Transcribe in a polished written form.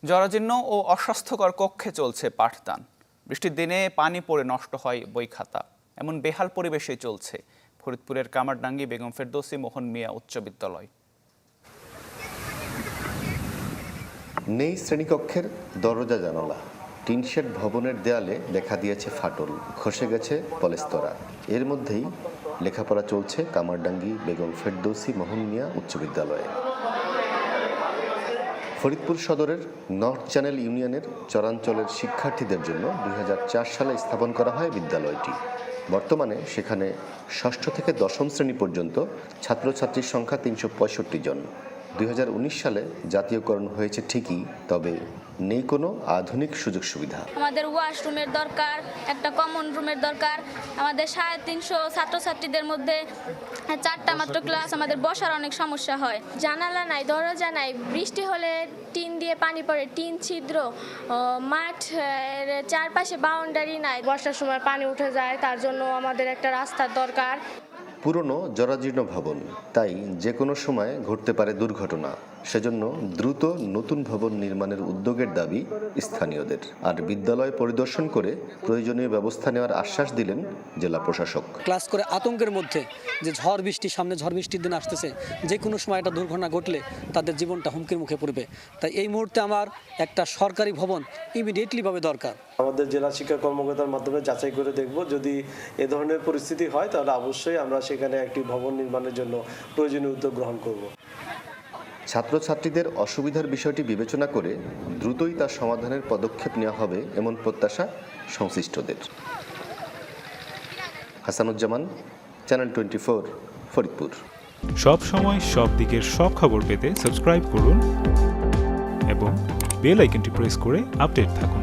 জরাজীর্ণ ও অস্বাস্থ্যকর কক্ষে চলছে পাঠদান। বৃষ্টির দিনে পানি পড়ে নষ্ট হয় বই খাতা। এমন বেহাল পরিবেশে চলছে ফরিদপুরের কামারডাঙ্গি বেগম ফেরদৌসী মোহন মিয়া উচ্চ বিদ্যালয়। নেই শ্রেণীকক্ষের দরজা জানালা, টিনশেড ভবনের দেয়ালে দেখা দিয়েছে ফাটল, খসে গেছে পলেস্তরা। এর মধ্যেই লেখাপড়া চলছে কামারডাঙ্গি বেগম ফেরদৌসী মোহন মিয়া উচ্চ বিদ্যালয়ে। ফরিদপুর সদরের নর্থ চ্যানেল ইউনিয়নের চরাঞ্চলের শিক্ষার্থীদের জন্য 2004 সালে স্থাপন করা হয় বিদ্যালয়টি। বর্তমানে সেখানে ষষ্ঠ থেকে দশম শ্রেণী পর্যন্ত ছাত্রছাত্রীর সংখ্যা 365 জন। 2019 সালে জাতীয়করণ হয়েছে ঠিকই, তবে নেই কোনো আধুনিক সুযোগ সুবিধা। আমাদের ওয়াশরুমের দরকার, একটা কমন রুমের দরকার। আমাদের 350 ছাত্রছাত্রীদের মধ্যে 4টা মাত্র ক্লাস, আমাদের বসার অনেক সমস্যা হয়। জানালা নাই, দরজা নাই, বৃষ্টি হলে টিন দিয়ে পানি পড়ে, টিন ছিদ্র, মাঠ চারপাশে বাউন্ডারি নাই, বর্ষার সময় পানি উঠে যায়, তার জন্য আমাদের একটা রাস্তার দরকার। পুরনো জরাজীর্ণ ভবন, তাই যে কোনো সময় ঘটতে পারে দুর্ঘটনা। সেজন্য দ্রুত নতুন ভবন নির্মাণের উদ্যোগের দাবি স্থানীয়দের। আর বিদ্যালয় পরিদর্শন করে প্রয়োজনীয় ব্যবস্থা নেওয়ার আশ্বাস দিলেন জেলা প্রশাসক। ক্লাস করে আতঙ্কের মধ্যে যে ঝড় বৃষ্টির দিন আসতেছে, যে কোনো সময় একটা দুর্ঘটনা ঘটলে তাদের জীবনটা হুমকির মুখে পড়বে। তাই এই মুহূর্তে আমার একটা সরকারি ভবন ইমিডিয়েটলি ভাবে দরকার। আমাদের জেলা শিক্ষা কর্মকর্তার মাধ্যমে যাচাই করে দেখব, যদি এ ধরনের পরিস্থিতি হয় তাহলে অবশ্যই আমরা সেখানে একটি ভবন নির্মাণের জন্য প্রয়োজনীয় উদ্যোগ গ্রহণ করব। ছাত্রছাত্রীদের অসুবিধার বিষয়টি বিবেচনা করে দ্রুতই তার সমাধানের পদক্ষেপ নেওয়া হবে এমন প্রত্যাশা সংশ্লিষ্টদের। হাসানুজ্জামান, চ্যানেল 24, ফরিদপুর। সব সময় সব দিকের সব খবর পেতে সাবস্ক্রাইব করুন এবং বেল আইকনটি প্রেস করে আপডেট থাকুন।